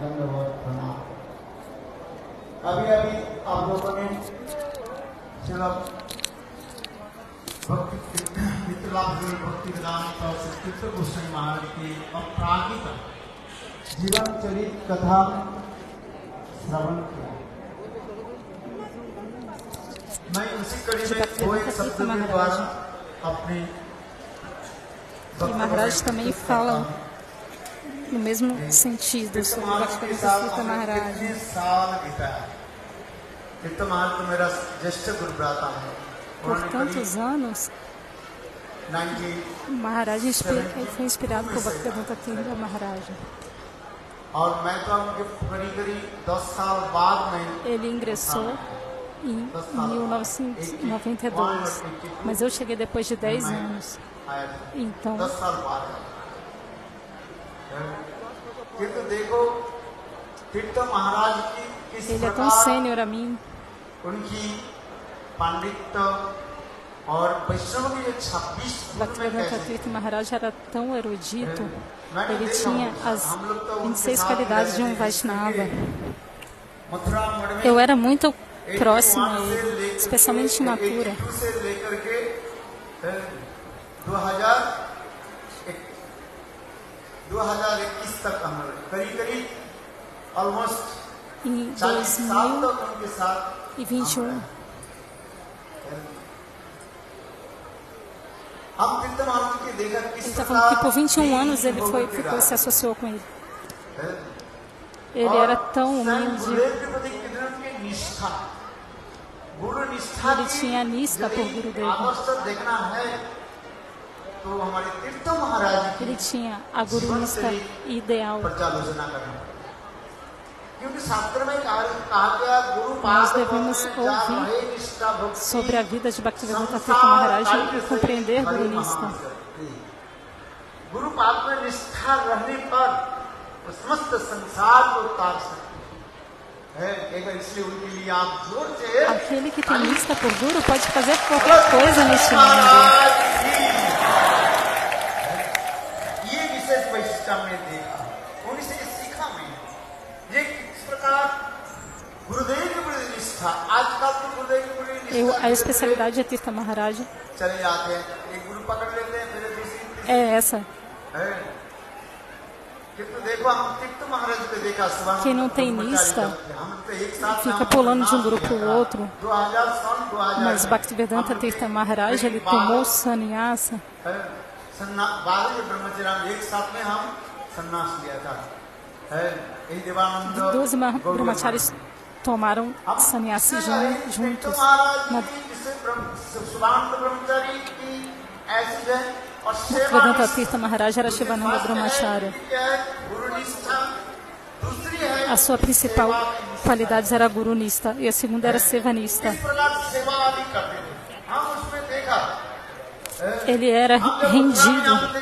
धन्यवाद प्रणाम। अभी अभी आप लोगों ने चलो भक्ति वेदांत और संस्कृत गोस्वामी महाराज की अपराधिक जीवन चरित कथा श्रवण किया। मैं उसी कड़ी में वो एक शब्द के द्वारा अपने Maharaj também fala no mesmo sentido sobre o Bhaktivedanta Maharaj. Por tantos anos, Maharaj foi inspirado por Bhaktivedanta Maharaj. Ele ingressou em 1992, mas eu cheguei depois de 10 anos. Então, ele é tão sênior a mim. Bhaktivedanta Tirtha Maharaj era tão erudito, ele tinha as 26 qualidades de um Vaishnava. Eu era muito próximo a ele, especialmente em Mathura. 2021 तक हम करीब almost em 2021. Ele está falando que por 21 anos ele se associou com ele. Ele era tão humilde. Ele tinha nista por Gurudeva. Ele tinha a gurunista ideal. Nós devemos ouvir sobre a vida de Bhaktivedanta Tirtha Maharaj e compreender gurunista. Aquele que tem nista por guru pode fazer qualquer coisa neste mundo. A especialidade de Tirtha Maharaj é essa. Quem não tem nista fica pulando de um grupo para o outro. Mas Bhaktivedanta Tirtha Maharaj, ele tomou sannyasa. 12 brahmacharis tomaram sannyasi juntos. Bhaktivedanta Tirtha Maharaj era Shivananda Brahmachari. A sua principal qualidade era gurunista e a segunda era sevanista. Ele era rendido.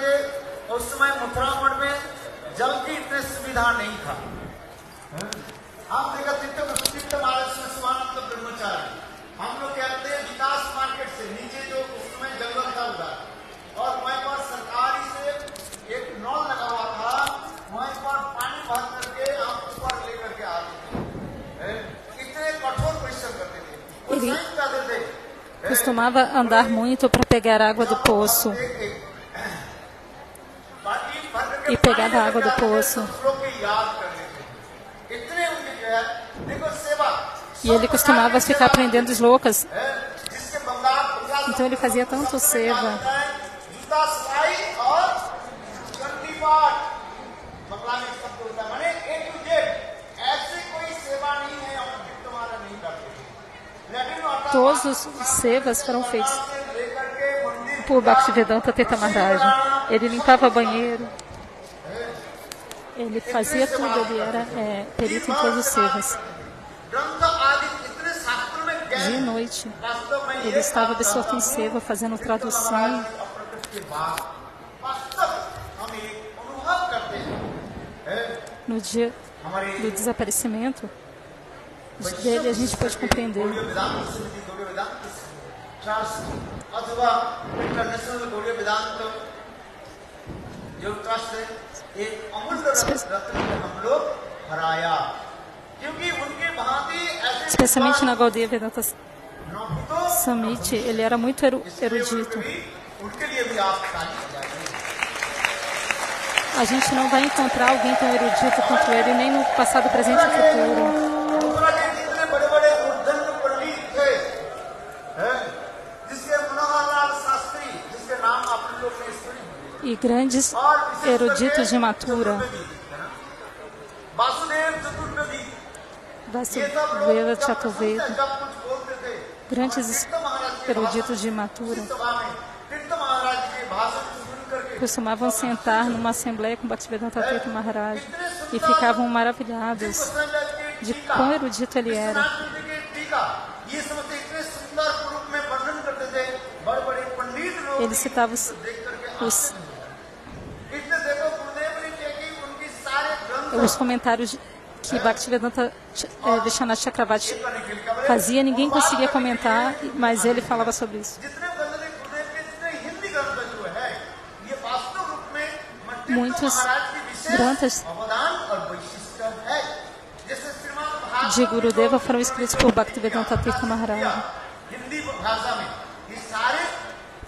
Ele costumava andar muito para pegar água do poço. E pegava a água do poço. E ele costumava ficar aprendendo slokas. Então ele fazia tanto seva. Todos os sevas foram feitos por Bhaktivedanta Tirtha Maharaj. Ele limpava banheiro. Ele fazia tudo, ele era perito em todos os sevas. De noite, ele estava absorto em seva, fazendo tradução. No dia do desaparecimento dele, a gente pode compreender. हराया क्योंकि उनके भांति ऐसे Especialmente na Gaudiya Vedanta नौकितो Summit, ele era muito erudito. उनके लिए भी आप ताली बजाइए। A gente não vai encontrar alguém tão erudito quanto ele, nem no passado, presente e futuro. Mathura के जितने बड़े-बड़े उद्दंड पंडित थे, हैं, जिसके मनोहरलाल शास्त्री, जिसके नाम आप लोग ने सुने, E grandes eruditos de Mathura, Vasudev Chaturvedi, Vasudeva Chaturveda, जब कुछ बोलते थे, grandes eruditos de Mathura, सभा में तीर्थ महाराज के भाषण सुन करके costumavam sentar numa assembleia com Bhaktivedanta Tirtha Maharaj e ficavam maravilhados de quão erudito ele era. ये समझते इतने सुंदर रूप में वर्णन करते थे, बड़े-बड़े पंडित लोग Ele citava देख करके os इतने देखो गुरुदेव ने क्या कि उनकी सारे ग्रंथ os comentários que Bhaktivedanta Vishwanath Chakravarti fazia, ninguém conseguia comentar, mas ele falava sobre isso. जितने बंदे गुरुदेव के जितने हिंदी ग्रंथ जो है, ये वास्तव रूप में Muitos महाराज की विशेष granthas अवदान और वैशिष्ट है। जैसे श्रीमान Bhagavat de Gurudeva foram escritos por Bhaktivedanta Tirtha Maharaj. Hindi भाषा में ये सारे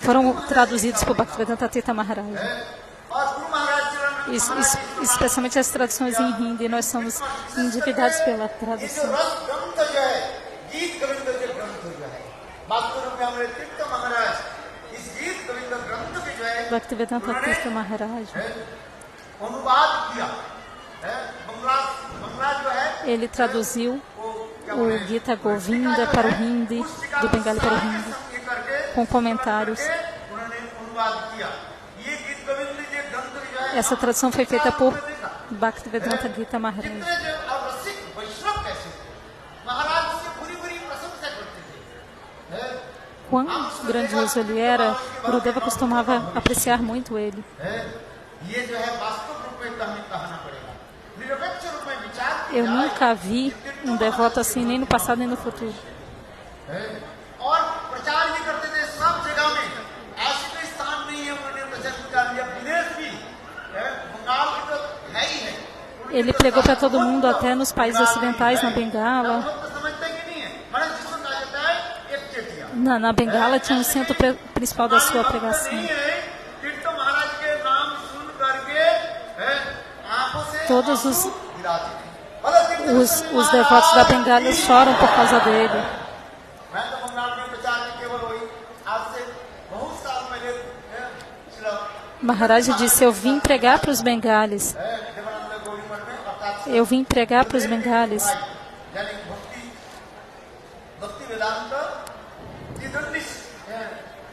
Foram traduzidos por Bhaktivedanta Tirtha Maharaj. और गुरु महाराज चरण Especialmente as traduções em hindi, nós somos endividados pela ये जो tradução. रस ग्रंथ जो है, गीत गोविंद जो ग्रंथ जो है, वास्तव रूप में हमारे तीर्थ महाराज इस गीत गोविंद ग्रंथ के जो है Bhaktivedanta Tirtha Maharaj, अनुवाद किया है। बंगला जो है ele traduziu o Gita Govinda para o hindi, do Bengali para o hindi, ये करके com comentários. उन्होंने अनुवाद किया। ये गीत गोविंद जो ग्रंथ जो है Essa tradução foi feita por Bhaktivedanta Gita Maharaj. इतने जो अवश्यक वैष्णव कैसे थे, महाराज से बुरी-बुरी प्रशंसा करते थे, है? Quão grandioso ele era, Gurudeva costumava apreciar muito ele. ये जो है वास्तव रूप में कहना पड़ेगा, निरपेक्ष रूप में विचार किया Eu nunca vi um devoto assim, nem no passado nem no futuro. है। और प्रचार भी करते थे सब जगह में, ऐसे कोई स्थान नहीं है उन्होंने प्रचार किया, विदेश भी है, बंगाल भी तो है ही है। Ele pregou para todo mundo, até nos países ocidentais, na Bengala. हम लोग तो समझते कि नहीं है, बड़ा जिसको कहा जाता है एक चेटिया Na Bengala tinha um centro principal da sua pregação. नहीं है, तीर्थ महाराज के नाम सुन करके है, आंखों से Todos os गिराते थे। बोलो तीर्थ os devotos da Bengala choram por causa dele. मैं तो बंगाल में प्रचार में केवल वही आज से बहुत साल पहले Shri Maharaj disse, eu vim pregar para os bengalis. Devanand गौरी मठ में अर्थात Eu vim pregar para os bengalis. यानी भक्ति वेदांत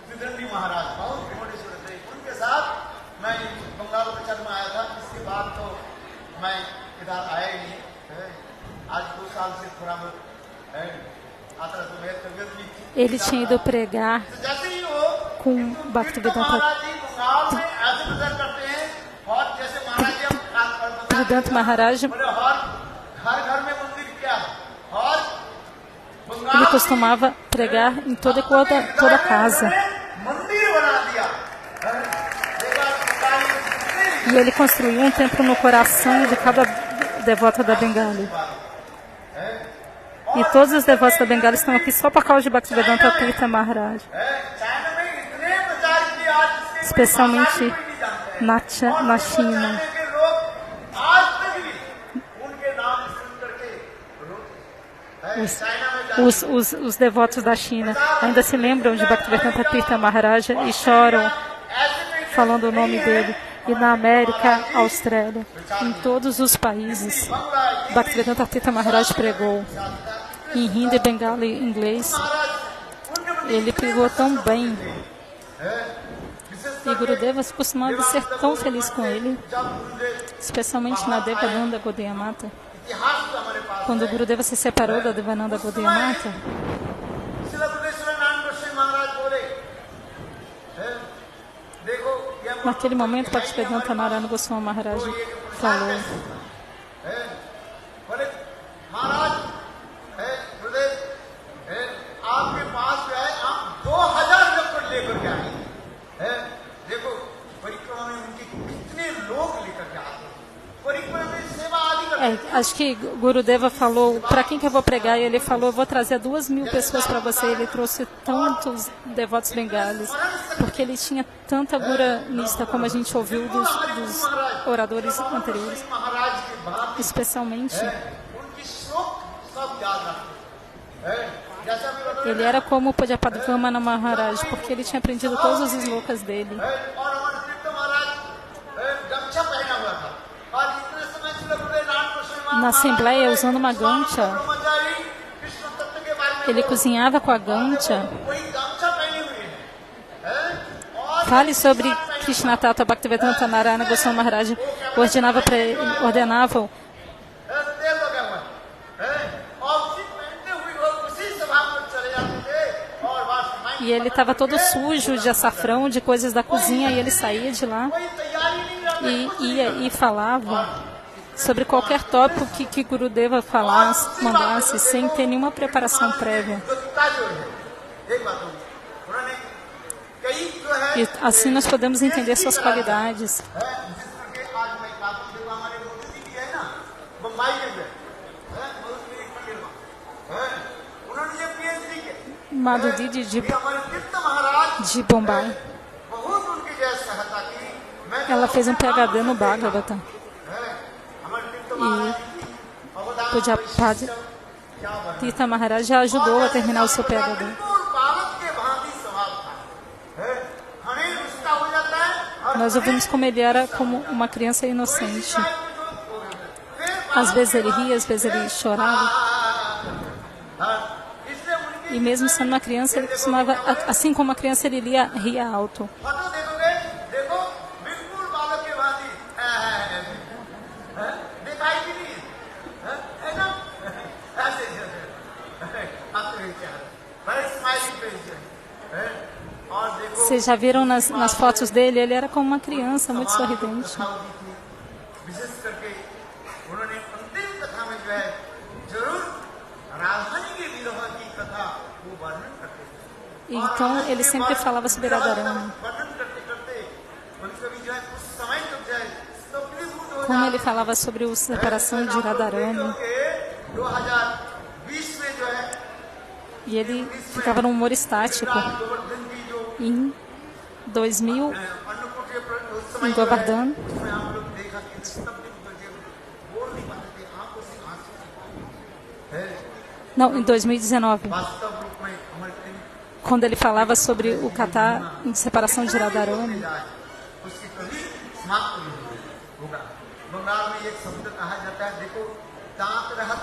त्रिदंडी महाराज बहुत विमोटेश्वर थे, उनके साथ मैं बंगाल प्रचार में आया था। इसके बाद तो मैं इधर आया ही नहीं है। आज 2 साल से थोड़ा बहुत है, आता तो मेरी तबियत भी थी। Ele tinha ido pregar तो जैसे ही वो com तीर्थ Bhaktivedanta महाराज जी बंगाल में ऐसे प्रचार करते हैं, और जैसे महाराज जी हम Tridanta Maharaj, बोले हर घर में मंदिर क्या है, और ele costumava pregar em toda casa. मंदिर बना दिया। E ele construiu um templo no coração de cada devota da Bengali. E todos os devotos da Bengali estão aqui só por causa de Bhaktivedanta Tirtha Maharaj. China में इतने प्रचार किए, आज इसके Especialmente कोई नहीं जानते हैं। na China. चाइना के लोग आज तक भी उनके नाम सुन करके रोते हैं। चाइना में Os devotos da China ainda se lembram de Bhaktivedanta Tirtha Maharaj e choram falando o nome dele. E na América, Austrália, em todos os países, Bhaktivedanta Tirtha Maharaj pregou. Em hindi, bengala e inglês, ele pregou tão bem. E Gurudeva costumava ser tão feliz com ele, especialmente na Devananda Gaudiya Mata. इतिहास तो हमारे पास Quando Gurudeva se separou da Devananda Gaudiya Mata, Srila बुद्धेश्वर नारायण गोस्वामी महाराज बोले, देखो ये naquele momento, Bhaktivedanta Narayana Goswami Maharaj falou: बोले महाराज है गुरुदेव है, आपके पास जो है आप 2000 लक्कड़ लेकर के आए हैं। देखो परिक्रमा में उनके कितने लोग लेकर के आते हैं, परिक्रमा में सेवा आदि करते é हैं। acho que Gurudeva falou, para quem que eu vou pregar? E ele falou, eu vou trazer 2.000 pessoas para você. Ele trouxe tantos devotos bengalis, porque ele tinha tanta gura nista, como a gente ouviu dos oradores anteriores, especialmente. Ele era como o Pujyapadvamana Maharaj, porque ele tinha aprendido todos os slokas dele. Na assembleia, usando uma gancha, ele cozinhava com a gancha. Fale sobre Krishna Tata Bhaktivedanta Narayana Goswami Maharaj ordenavam e ele estava todo sujo de açafrão, de coisas da cozinha, e ele saía de lá e ia e falava sobre qualquer tópico que Gurudeva falasse, mandasse, sem ter nenhuma preparação prévia. E assim nós podemos entender suas qualidades. Madhudidi de Bombay. Ela fez um PhD no Bhagavata. E Pujyapada Tirtha Maharaj já ajudou a terminar o seu PhD. Nós ouvimos como ele era como uma criança inocente. Às vezes ele ria, às vezes ele chorava. E mesmo sendo uma criança, ele costumava, assim como uma criança, ele ria alto. Vocês já viram nas fotos dele? Ele era como uma criança, muito sorridente. Então, ele sempre falava sobre Radharani. Como ele falava sobre a separação de Radharani. E ele ficava num humor estático. Em 2000, em Govardhan, não, em 2019, quando ele falava sobre o Katha em separação de Radharani,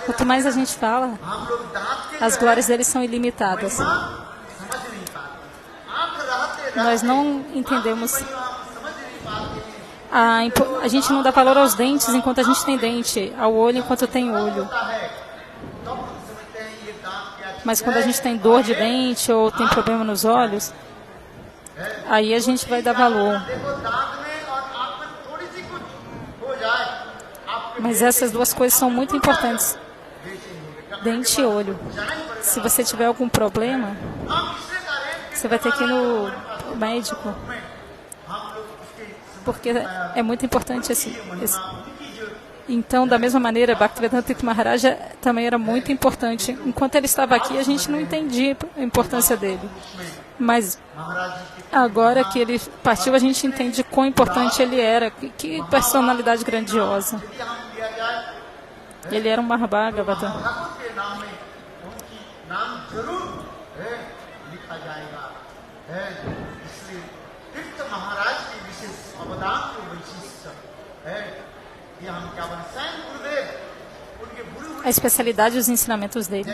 quanto mais a gente fala, as glórias dele são ilimitadas. Nós não entendemos. A gente não dá valor aos dentes enquanto a gente tem dente, ao olho enquanto tem olho. Mas quando a gente tem dor de dente ou tem problema nos olhos, aí a gente vai dar valor. Mas essas duas coisas são muito importantes. Dente e olho. Se você tiver algum problema, você vai ter que ir no médico. Porque é muito importante esse. Então, da mesma maneira, Bhaktivedanta Tirtha Maharaj também era muito importante. Enquanto ele estava aqui, a gente não entendia a importância dele. Mas agora que ele partiu, a gente entende quão importante ele era. Que personalidade grandiosa. Ele era um Mahābhāgavata. A especialidade e os ensinamentos dele.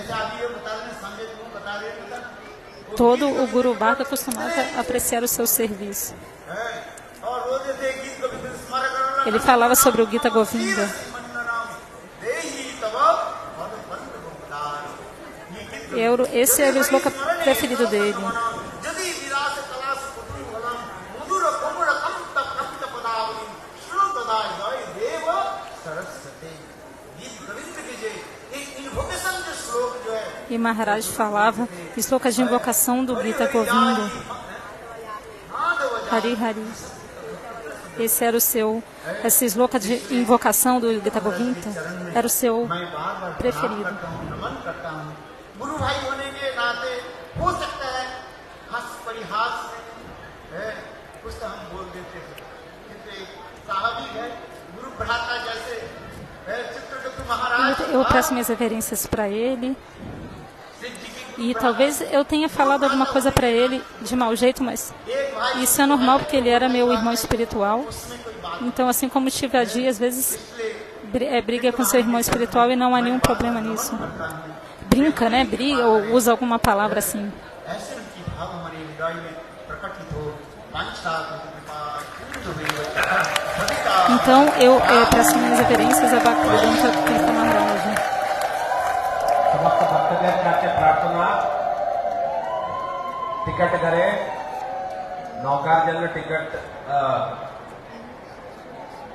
Todo o Guru Bhakta costumava apreciar o seu serviço. Ele falava sobre o Gita Govinda. Esse era o sloka preferido dele. E Maharaj falava slokas de invocação do Gita Govinda. Hari Hari. esse era o seu, essa sloka de invocação do Gita Govinda, era o seu मैं बार-बार प्रणाम preferido. करता हूँ, नमन करता हूँ। गुरु भाई होने के नाते हो सकता है हंस परिहास से कुछ तो हम बोल देते थे, किंतु एक स्वाभाविक है गुरु भ्राता जैसे चित्रगुप्त महाराज Eu presto minhas reverências para ele. E talvez eu tenha falado alguma coisa para ele de mau jeito, mas isso é normal porque ele era meu irmão espiritual. Então, assim como tive a dia, às vezes briga com seu irmão espiritual e não há nenhum problema nisso. Brinca, né? Briga ou usa alguma palavra assim. ऐसे उनकी भाव हमारे हृदय में प्रकटित हो, वांछा कृपा पूर्ण हुई हो। Então, eu presto minhas reverências a Bhaktivedanta Tirtha Maharaj. समस्त भक्तजन करके प्रार्थना टिकट करें, नौकार जन्म टिकट